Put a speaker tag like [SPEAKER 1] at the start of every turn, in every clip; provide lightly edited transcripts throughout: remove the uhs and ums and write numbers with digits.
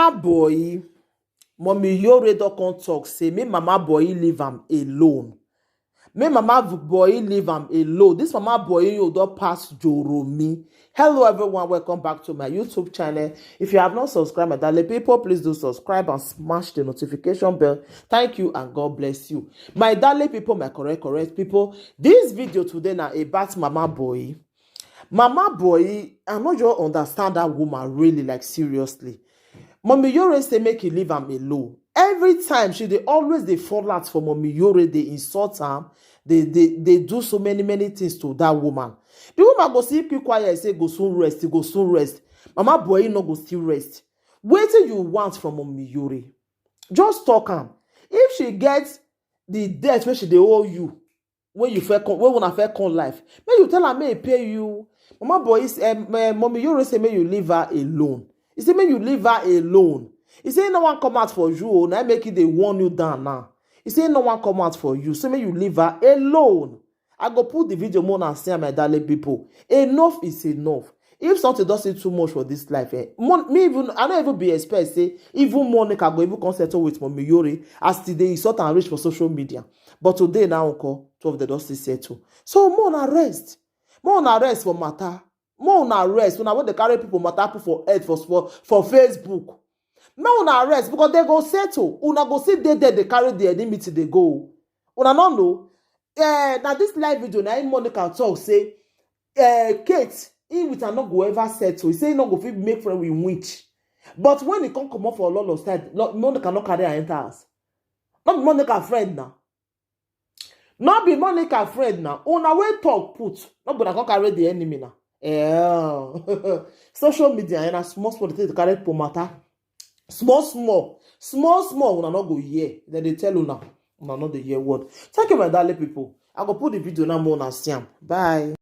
[SPEAKER 1] mama boy, mommy Yore don come talk say make mama boy leave am alone. Make mama boy leave am alone. This mama boy you don pass Joromi. Hello everyone, welcome back to my YouTube channel. If you have not subscribed, my darling people, please do subscribe and smash the notification bell. Thank you and God bless you. My darling people, my correct people. This video today na about mama boy. Mama boy, I no just understand that woman really, like seriously. Mommy Yore say make you leave am alone. Every time she dey always dey fall out for Mommy Yore, they insult am, they do so many things to that woman. The woman go still keep quiet, say go soon rest, go soon rest. Mama boy no go still rest. Wetin you want from Mommy Yore? Just talk am. If she gets the debt wey she dey owe you, when una first come life, make you tell her make e pay you. Mama boy, Mommy Yore say make you leave her alone. He say make you leave her alone. He say no one come out for you. Now make it they warn you down now. He say no one come out for you. So make you leave her alone. I go put the video more and say my darling people. Enough is enough. If something does it too much for this life, I don't even be expect say even Monica go even concentrate with Mommy Yore as today is sort and reach for social media. But today now uncle 12 the dust is settle. So more na rest. More na rest for matter. More na rest. Una when they carry people matter put for head for Facebook. More na rest because they go settle. Una go see they carry the enmity they go. Una no know. Now this live video now Monica talk say Kate he with her not go ever settle. He say he not go fit make friend with witch. But when he come up for a lot of side, Monica not carry her enter house. Not be Monica friend now. Not be Monica friend now. Una way talk put. Not but I can't carry the enemy now. Social media and a small to carry for matter. Small. Una not go hear. Then they tell una not the hear word. Thank you, my darling people. I go put the video now more on Siam. Bye.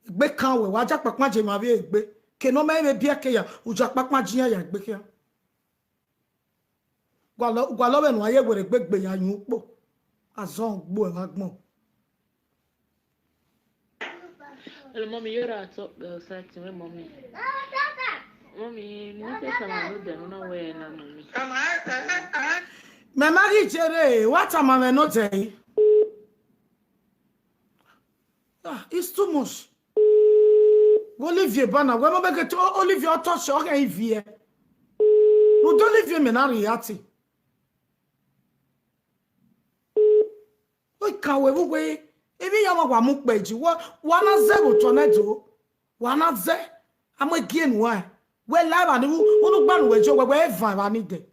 [SPEAKER 2] Gbe kan we waja pakma je ma bi egbe ke no me bia ke ya uja pakma je ya egbe ke gwa lo be no aye were gbegbe ya yun po azon gbo e magbon.
[SPEAKER 3] Hello, mommy, you're at top side to me, mommy. Mommy, you say someone who don't where na mommy.
[SPEAKER 2] Me mari jere what am I not say? It's too much. Olivier Bana, when I get to Olivier touch your Olivier. No, don't Olivier Menariati. We can't wait. If you have a muk beji, one zero tornado, one ze. I'm again why. Well, live and who ban with you wherever I need it.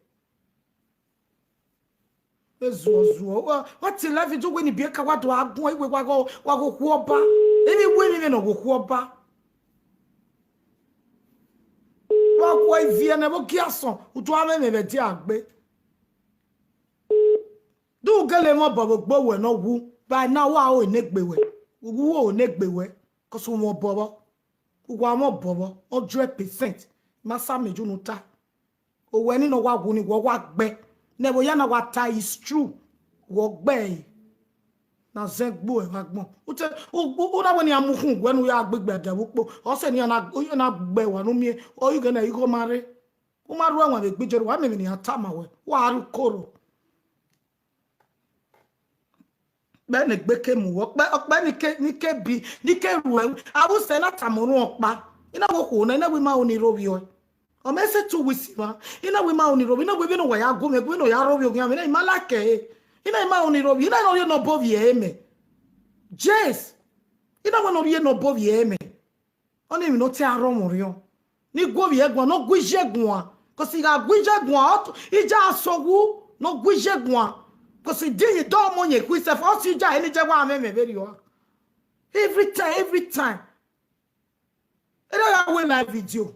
[SPEAKER 2] What's the life to when you be a coward to have going with Wago Whopper? Any women in a Whopper. Walkway via never garson who drive me the diagbe. Do get them up of a bow no woo. By now, I will neck beway. Who neck beway? Cause one more bubble. One more bubble. Or 100%. Massa me junuta. Or when you know what winning walk back. Never yana what tie is true. Walk bay. Now Zek boy, Magmo. Uta when you are moving when we are big bad. Or send you not bear one me, or you gonna go marry. Uma run with a picture. What mean you time away? What are you call? Bene gbeke mu okpa nike bi nike ruwe awu se na tamuru okpa ina wo ko na we ma oni robi o me se tu wisi ma ina we ma oni robi ina we bi no ya go me we no ya robi o gyan ina ma like ina ma oni robi ina no ye no bovi eme yes ina we no ye no bovi eme oni mi no ti aro mo rio ni go bi egbon no gwije gun ko si ga gwije gun ija asowu no gwije gun. Because he did don't money quiz of us you any jawa me very well. Every time. I don't win live video.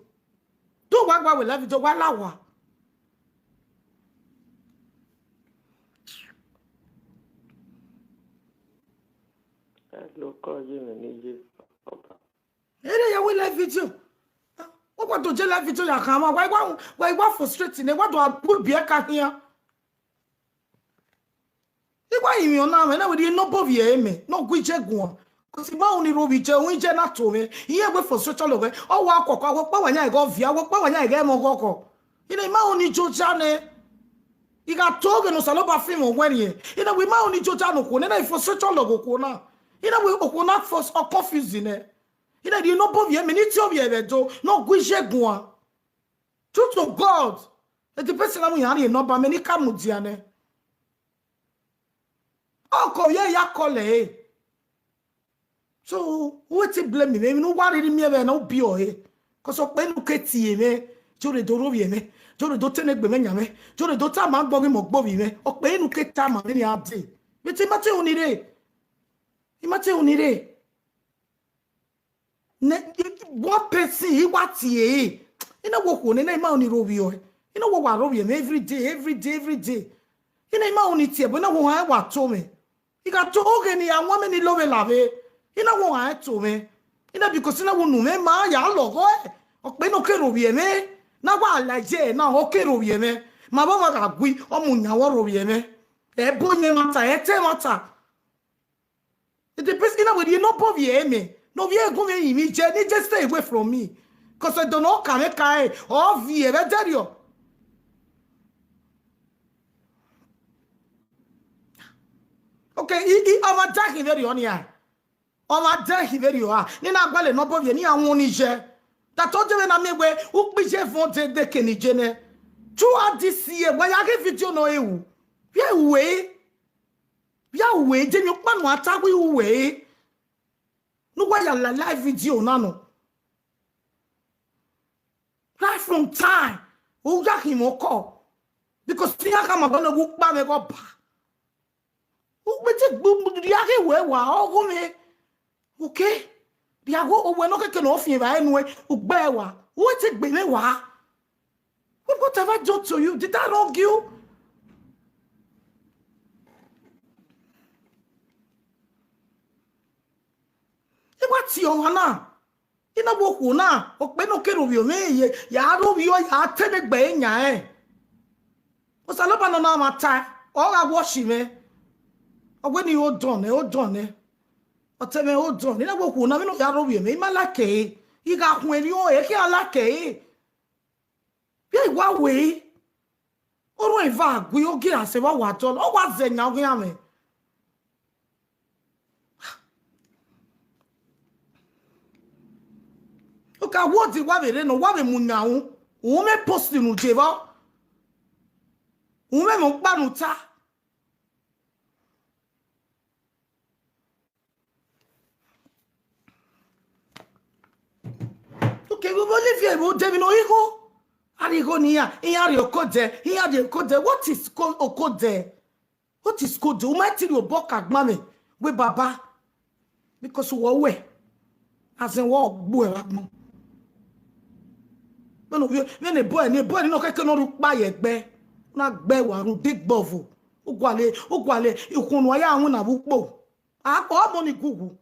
[SPEAKER 2] Do what we live video walawa.
[SPEAKER 3] Look, you need
[SPEAKER 2] I win live video. What do you live video ya kama? Why frustrating? What do I put beer here? mi ona me na we di no bovie me no gwije gun cuz ma oni ro bi je won je na to me iye gbe for social love o wa akoko wo pa wanya go via wo pa wanya ge mo koko ina ma oni joja ne iga toge no salo ba film wani ina we ma oni joja no ko na for social love ko na ina we ko na for confusing ne ina di no bovie me ni ti obi e be do no gwije gun true to God the person na mu yan no ba me ni ka mu dia ne oko ye ya kole so what to blame me no worry me be no bi o he cause pe nu ketie me jore do ro ye me jore do tene gbe me nya me jore do ta ma gbo mi mo gbo bi me o pe nu keta ma ni ade me ti ma te onire imate onire ne one person he what ye ina wo ko ne na ma oniro bi o ina wo wa ro bi me every day ina ma oniti e bo na wo ha wa to me ika to oge ni awon me ni lowe lave ina wo ha to me ina because ina wo nu me ma ya logo o pe no kero bi me na wa alaje na o kero bi me ma ba ma ga gui o mu nya wo ro bi me e bo ni mata e te mata it depends ina we no po bi me no bi e go me mi je ni just stay away from me cause I don't know ka me kai o vi e be derio. Okay, ama dahi very on ya. Ama dahi very o. Ni na gbale no bo ni awon ni je. That told you na me we u pije fon de keni je ne. Throughout this year, when I get video no ewu. Bia we je mi pa no atagwe we. No wa ya live video na no. Right from time. O ya him o call. Because ti aka ma ba no gu pa me go pa. Diage we wa ogo me okay diago o we no keke no fin ba enu e ugbe wa wo ti gbe me wa what have I done to you? Did I wrong you? E what your hana ina bo ku na o pe no kero bi o me ye ya ro bi o ya tene gbe nya e o sa lo ba no na mata o ga wash me when you done o teme o done na go ku na me no ya ro bi me ma la ke yi ga kun eri o e ki ala ke bi wa we o ro eva gbe o gi ase wa wa to o wa ze nya o ya me o ka wo di wa be re no wa be mu na o me post nu je ba o me mo pa nu ta. Okay, we believe you. We devil no ego. Arigo niya. Iya ri okode. Iya ri okode. What is okode? What is kode? Umati ri obo kagbame. We baba. Because we as in wo gbo e wagmo. When a boy ni no keke no ru pa ye gbe. Na gbe wa ru big bovo. Ugwale ikunu aya ahun na bupo. A ko mo ni gugu.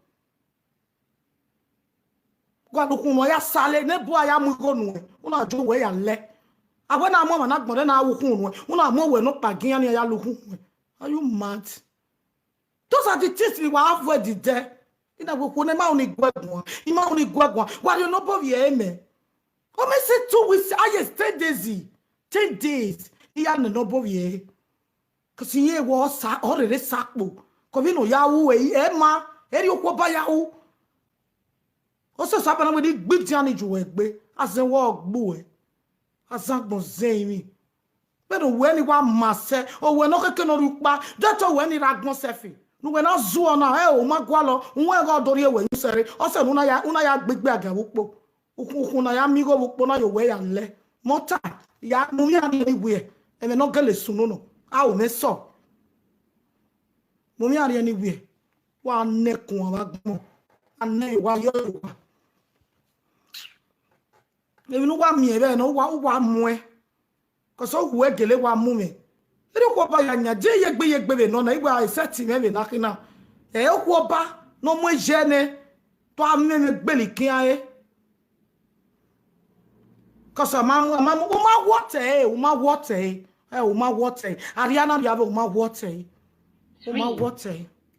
[SPEAKER 2] Gwadukun ya sale ne bo aya mu gonu una jo we ya le awe na mo na gbon na awukun nu una mo we no pagian ya lukun are you mad? Those are the things we have where did there ina go ko ne ma oni gwagun ima oni gwagun wa you no bo ye me o me say 2 weeks I 10 days iya no bo ye cuz ye wo sa orere sakpo ko bi no ya wu e ma eri okwo ba ya wu also sabana we di gbiti ani ju egbe asen wo gbo e asagbon zeimi pero we ni wa mase o we no keke no rupa that we ni ragbon sefi no we na zu ona e o ma gwa lo nwe go dori e we sere o se una ya gbegbe aga wupo ukun na ya mi go wupo na yo we ya nle mota ya mu ya ni we e me no gele sunu no a o me so mu mi ari ni we wa nekun wa gbon ane wa yo wa ebi no wa mi ebe no wa mu e ko so hu egele wa mu me ere ko ba ya nya je yegbe be no na igba iseti me be nakina e ko ba no mu je ne to ameme gbeli kin aye ko so ma water e o ma water ariana ya be o ma water Oma what?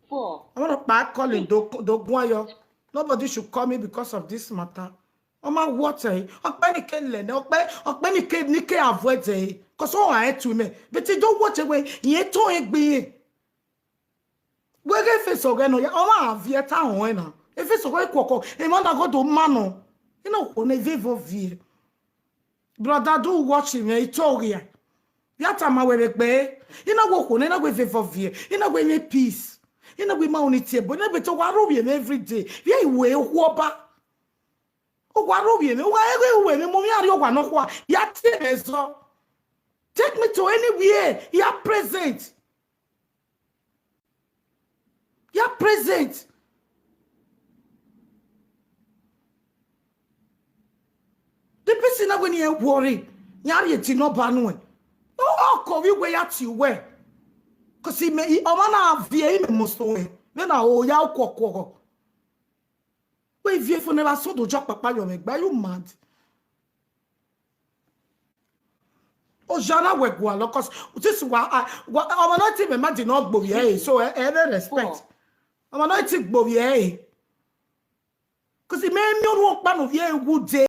[SPEAKER 3] 4.
[SPEAKER 2] I want to back calling do nobody should call me because of this matter. Oma what? Okpeni ke le okpeni ke ni ke avoid cause all I to me. But you don't watch away. Ye to egbe. We get face again no ya oma avieta on na. If it's okay kwoko, e man go do mano. You know, on a vivo vie. Brother, do watch him, Itoria. Yata ma webe. You know, walk on, you know, with vivo vie. You know, we peace. You know, we maunity, but never to Warobian every day. Yeah, we whoba. Oh, Warobian, why we Momiario, Yat, take me to anywhere. You're present. You're present. The person that when you worry, you did not ban. Oh, call you way at you where. Because he may, Omana via him most away. Then I owe ya quack. Wait, if you never saw the job, papa, you make by you mad. Oh, Jana Wegwa, because this is why I'm not even imagine not Bovier, so I respect. I'm not even Bovier. Because he made me walk ban of ye good day.